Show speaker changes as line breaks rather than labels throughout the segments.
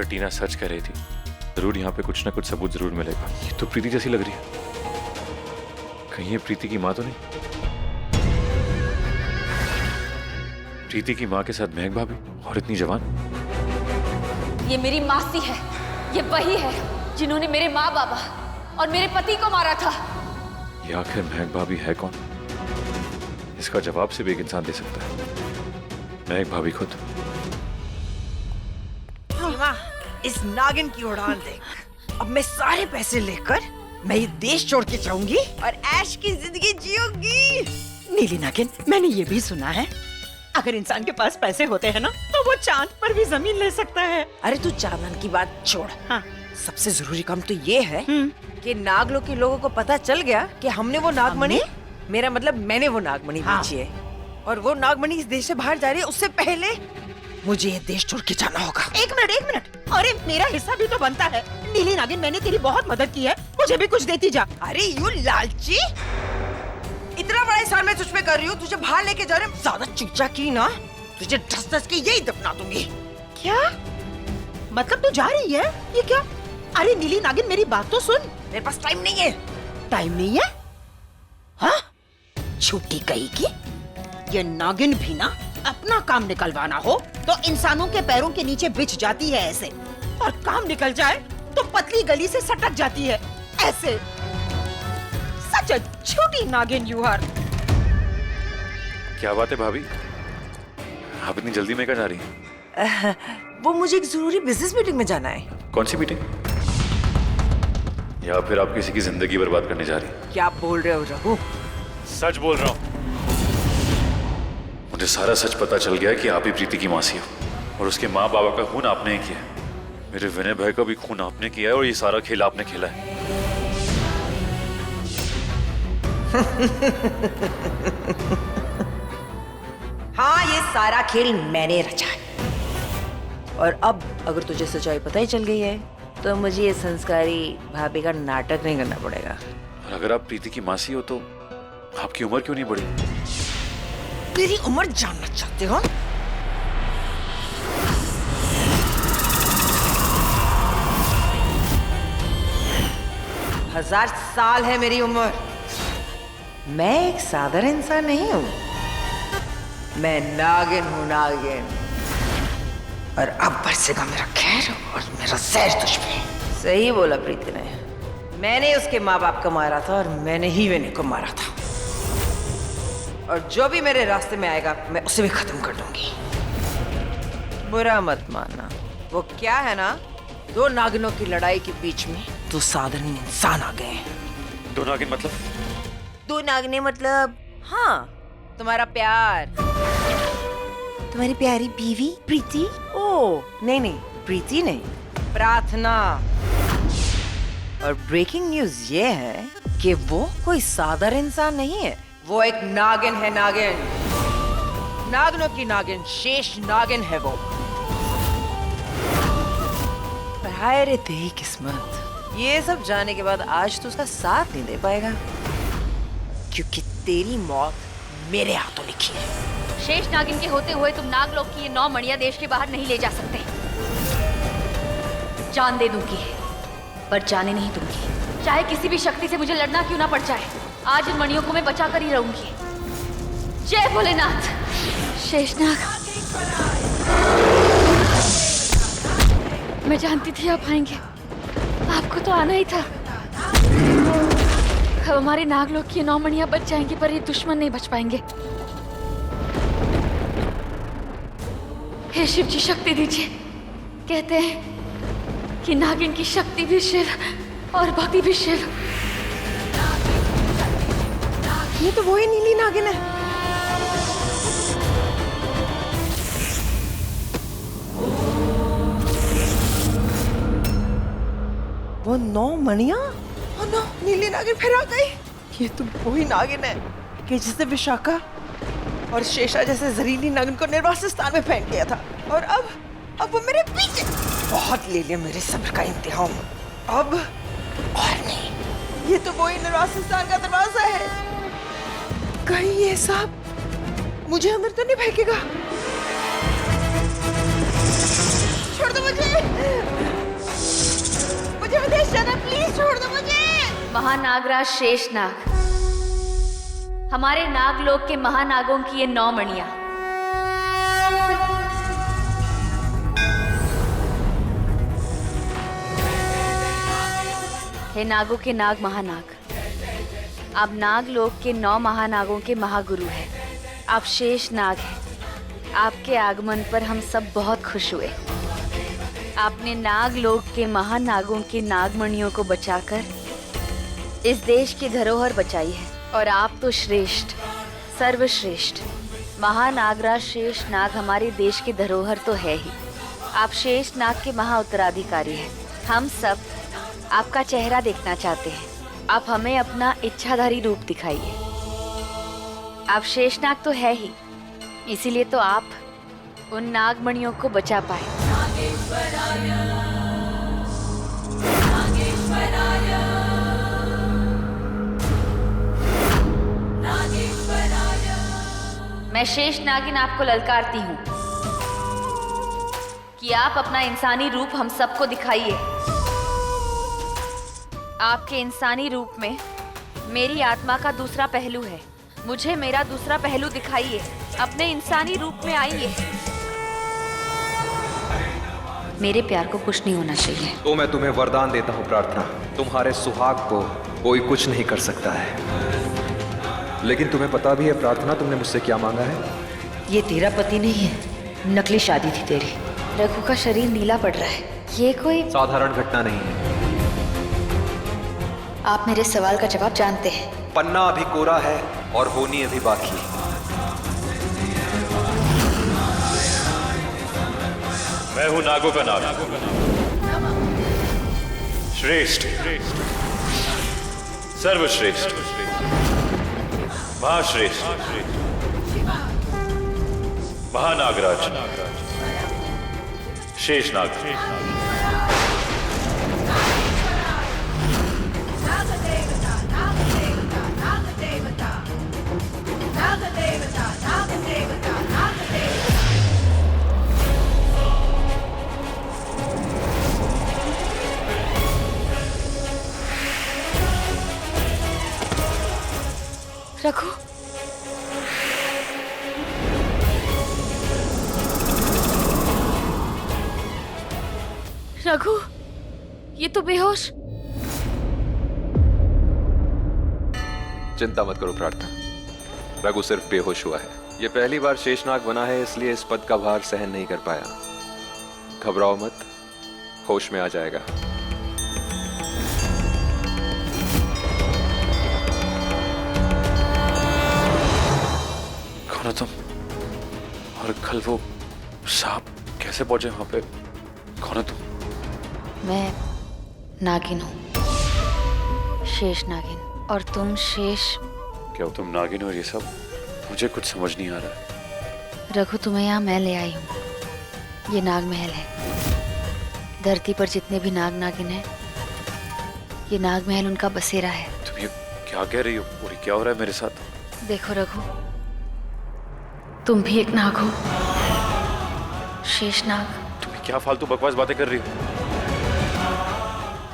अगर टीना सच कह रही थी, जरूर यहाँ पे कुछ ना कुछ सबूत जरूर मिलेगा। ये तो प्रीति जैसी लग रही है। कहीं ये प्रीति की माँ तो नहीं? प्रीति की माँ के साथ महक भाभी, और इतनी जवान।
ये मेरी मासी है, ये वही है जिन्होंने मेरे माँ बाबा और मेरे पति को मारा था।
ये आखिर महक भाभी है कौन? इसका जवाब सिर्फ एक इंसान दे सकता है, महक भाभी खुद।
सीमा, इस नागिन की उड़ान देख। अब मैं सारे पैसे लेकर मैं ये देश छोड़ के जाऊंगी और ऐश की जिंदगी जियूंगी।
नीली नागिन, मैंने ये भी सुना है, अगर इंसान के पास पैसे होते हैं ना तो वो चांद पर भी जमीन ले सकता है।
अरे तू चांदन की बात छोड़।
हाँ।
सबसे जरूरी काम तो ये है कि नागलोक के लोगों को पता चल गया कि हमने वो नागमणि, मेरा मतलब मैंने वो नागमणि बेची है, और वो नागमणि इस देश से बाहर जा रही है। उससे पहले मुझे ये देश छोड़ के जाना होगा।
एक मिनट, अरे मेरा हिस्सा भी तो बनता है। नीली नागिन, मैंने तेरी बहुत मदद की है, मुझे भी कुछ देती जा।
अरे यू लालची, इतना बड़ा एहसान मैं तुझ पे कर रही हूँ, तुझे बाहर लेके जा रहे हैं। ज्यादा चूचा की ना, तुझे धस के यही दफना दूंगी।
क्या मतलब तू जा रही है? ये क्या? अरे नीली नागिन, मेरी बात तो सुन।
मेरे पास टाइम नहीं है।
टाइम नहीं है? हाँ, छुट्टी गई की। ये नागिन भी ना अपना काम निकलवाना हो तो इंसानों के पैरों के नीचे बिछ जाती है ऐसे, और काम निकल जाए तो पतली गली से सटक जाती है ऐसे। सच छोटी नागिन यू आर।
क्या बात है भाभी, आप इतनी जल्दी में कहाँ जा रही हैं?
वो मुझे एक जरूरी बिजनेस मीटिंग में जाना है।
कौन सी मीटिंग? या फिर आप किसी की जिंदगी बर्बाद करने जा रही हैं?
क्या बोल रहे हो रघु?
सच बोल रहा हूँ। मुझे सारा सच पता चल गया कि आप ही प्रीति की मासी हो, और उसके माँ बाबा का खून आपने ही किया है। मेरे विनय भाई का भी खून आपने किया है, और ये सारा खेल आपने खेला है।
हाँ, ये सारा खेल मैंने रचा है। और अब अगर तुझे सच्चाई पता ही चल गई है तो मुझे ये संस्कारी भाभी का नाटक नहीं करना पड़ेगा।
और अगर आप प्रीति की मासी हो तो आपकी उम्र क्यों नहीं बढ़ी?
तेरी उम्र जानना चाहते हो? हजार साल है मेरी उम्र। मैं एक साधारण इंसान नहीं हूँ, मैं नागिन हूँ, नागिन। और अब बरसेगा मेरा खैर और मेरा जहर तुझ पे। सही बोला प्रीति ने, मैंने उसके माँ बाप को मारा था और मैंने ही विनय को मारा था, और जो भी मेरे रास्ते में आएगा मैं उसे भी खत्म कर दूंगी। बुरा मत मानना, वो क्या है ना, दो नागिनों की लड़ाई के बीच में दो साधारण इंसान आ गए।
दो नागिन मतलब?
दो नागिने मतलब, हाँ, तुम्हारा प्यार, तुम्हारी प्यारी बीवी प्रीति। ओ नहीं, प्रीति नहीं, प्रार्थना। और ब्रेकिंग न्यूज ये है कि वो कोई साधारण इंसान नहीं है, वो एक नागिन है, नागिन, नागिनों की नागिन, शेष नागिन है वो। पर हाय रे तेरी किस्मत, ये सब जाने के बाद आज तो उसका साथ नहीं दे पाएगा, क्योंकि तेरी मौत मेरे हाथों लिखी है।
शेष नागिन के होते हुए तुम नागलोक की ये 9 मणियां देश के बाहर नहीं ले जा सकते। जान दे दूंगी पर जाने नहीं दूंगी, चाहे किसी भी शक्ति से मुझे लड़ना क्यों ना पड़ जाए। आज इन मणियों को मैं बचा कर ही रहूंगी। जय भोलेनाथ। शेषनाग, मैं जानती थी आप आएंगे, आपको तो आना ही था। अब हमारे नागलोक की 9 मणियां बच जाएंगी, पर ये दुश्मन नहीं बच पाएंगे। हे शिव जी, शक्ति दीजिए। कहते हैं कि नागिन की शक्ति भी शिव और भक्ति भी शिव।
ये तो वही नीली नागिन है। वो 9 मणियां? ओ नो, नीली नागिन फिर आ गई। ये तो वही नागिन है कि जिसने विशाखा और शेषा जैसे जहरीली नागिन को निर्वासित स्थान में फेंक दिया था, और अब वो मेरे पीछे। बहुत ले लिया मेरे सब्र का इम्तिहान, अब और नहीं। ये तो वही निर्वासित स्थान का दरवाजा है। कहीं ये सब मुझे अंदर तो नहीं फेंकेगा? छोड़ दो मुझे।
महानागराज शेषनाग, हमारे नागलोक के महानागों की ये 9 मणियां। हे नागों के नाग महानाग, आप नागलोक के 9 महानागों के महागुरु हैं। आप शेषनाग हैं। आपके आगमन पर हम सब बहुत खुश हुए। आपने नागलोक के महानागों के नागमणियों को बचाकर इस देश की धरोहर बचाई है। और आप तो श्रेष्ठ, सर्वश्रेष्ठ महानागराज शेषनाग हमारे देश की धरोहर तो है ही। आप शेषनाग के महा उत्तराधिकारी हैं। हम सब आपका चेहरा देखना चाहते हैं। आप हमें अपना इच्छाधारी रूप दिखाइए। आप शेषनाग तो है ही, इसीलिए तो आप उन नागमणियों को बचा पाए। मैं शेषनागिन आपको ललकारती हूँ कि आप अपना इंसानी रूप हम सबको दिखाइए। आपके इंसानी रूप में मेरी आत्मा का दूसरा पहलू है। मुझे मेरा दूसरा पहलू दिखाइए। अपने इंसानी रूप में आइए। मेरे प्यार को कुछ नहीं होना चाहिए।
तो मैं तुम्हें वरदान देता हूँ प्रार्थना, तुम्हारे सुहाग को कोई कुछ नहीं कर सकता है। लेकिन तुम्हें पता भी है प्रार्थना, तुमने मुझसे क्या मांगा है?
ये तेरा पति नहीं है, नकली शादी थी तेरी।
रघु का शरीर नीला पड़ रहा है। ये कोई
साधारण घटना नहीं है।
आप मेरे सवाल का जवाब जानते हैं।
पन्ना अभी कोरा है और होनी अभी बाकी।
मैं हूं नागों का नाग, श्रेष्ठ, सर्वश्रेष्ठ, महाश्रेष्ठ, महानागराज शेषनाग।
रघु, रघु, ये तो बेहोश।
चिंता मत करो प्रार्थना, रघु सिर्फ बेहोश हुआ है। ये पहली बार शेषनाग बना है, इसलिए इस पद का भार सहन नहीं कर पाया। घबराओ मत, होश में आ जाएगा।
कौन हो तुम? और कल वो सांप कैसे पहुंचे वहां पे? कौन है तुम?
मैं नागिन हूँ, शेष नागिन। और तुम शेष?
क्या हो तुम नागिन और ये सब? मुझे कुछ समझ नहीं आ रहा है।
रघु, तुम्हें यहाँ मैं ले आई हूँ। ये नाग महल है। धरती पर जितने भी नाग नागिन हैं, ये नाग महल उनका बसेरा है।
तुम ये क्या कह रही हो? और क्या हो रहा है मेरे साथ?
देखो रघु, तुम भी एक नाग हो, शेष नाग।
तुम क्या फालतू बकवास बातें कर रही हो?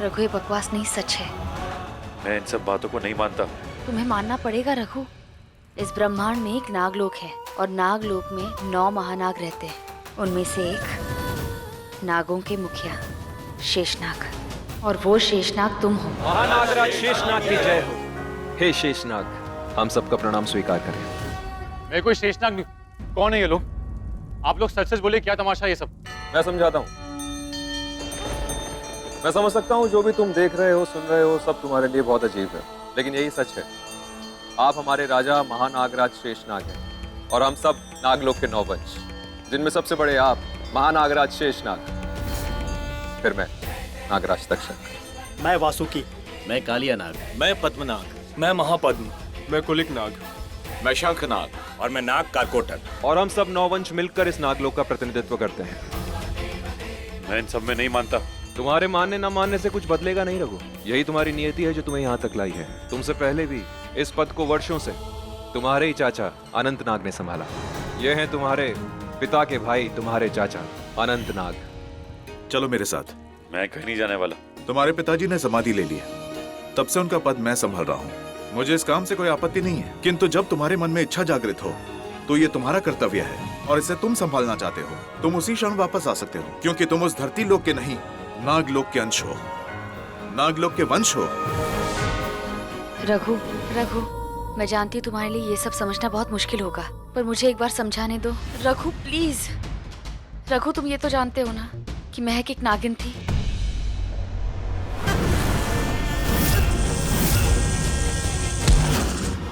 रघु, ये बकवास नहीं, सच है।
मैं इन सब बातों को नहीं मानता।
तुम्हें मानना पड़ेगा रघु। इस ब्रह्मांड में एक नागलोक है और नागलोक में 9 महानाग रहते हैं। उनमें से एक नागों के मुखिया शेषनाग, और वो शेषनाग तुम हो।
महानागराज शेषनाग की जय हो। हे शेषनाग, हम सबका प्रणाम स्वीकार करें।
मैं कोई शेषनाग नहीं। कौन है ये लोग? आप लोग सच सच बोले, क्या तमाशा ये सब?
मैं समझाता हूँ। मैं समझ सकता हूँ जो भी तुम देख रहे हो, सुन रहे हो, सब तुम्हारे लिए बहुत अजीब है, लेकिन यही सच है। आप हमारे राजा महानागराज शेषनाग हैं और हम सब नागलोक के 9 वंश, जिनमें सबसे बड़े आप महानागराज शेषनाग, फिर मैं नागराज तक्षक।
मैं वासुकी।
मैं कालिया नाग।
मैं पद्मनाग।
मैं महापद्म।
मैं कुलिक नाग।
मैं शंखनाग। और मैं नाग कारकोटक।
और हम सब 9 वंश मिलकर इस नागलोक का प्रतिनिधित्व करते हैं।
मैं इन सब में नहीं मानता।
तुम्हारे मानने न मानने से कुछ बदलेगा नहीं रघु। यही तुम्हारी नियति है जो तुम्हें यहाँ तक लाई है। तुमसे पहले भी इस पद को वर्षों से तुम्हारे ही चाचा अनंत नाग ने संभाला। ये हैं तुम्हारे पिता के भाई, तुम्हारे चाचा अनंत नाग।
चलो मेरे साथ।
मैं कहीं नहीं जाने वाला।
तुम्हारे पिताजी ने समाधि ले ली है।
तब से उनका पद मैं संभाल रहा हूँ। मुझे इस काम से कोई आपत्ति नहीं है, किंतु जब तुम्हारे मन में इच्छा जागृत हो तो ये तुम्हारा कर्तव्य है और इसे तुम संभालना चाहते हो। तुम उसी क्षण वापस आ सकते हो, क्योंकि तुम उस धरती लोक के नहीं, नागलोक के अंश हो, नागलोक के वंश हो।
रघु, रघु, मैं जानती हूँ तुम्हारे लिए ये सब समझना बहुत मुश्किल होगा, पर मुझे एक बार समझाने दो। रघु प्लीज। रघु, तुम ये तो जानते हो ना कि महक एक नागिन थी।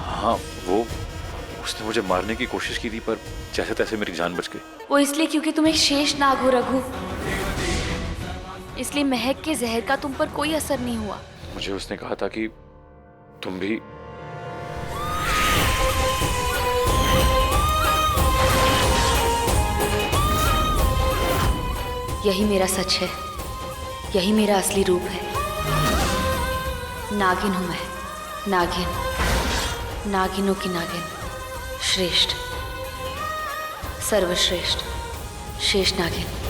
हाँ, वो उसने मुझे मारने की कोशिश की थी, पर जैसे तैसे मेरी जान बच गई।
वो इसलिए क्योंकि तुम एक शेष नाग हो रघु, इसलिए महक के जहर का तुम पर कोई असर नहीं हुआ।
मुझे उसने कहा था कि तुम भी
यही मेरा सच है, यही मेरा असली रूप है। नागिन हूं मैं, नागिन, नागिनों की नागिन, श्रेष्ठ, सर्वश्रेष्ठ, शेष नागिन।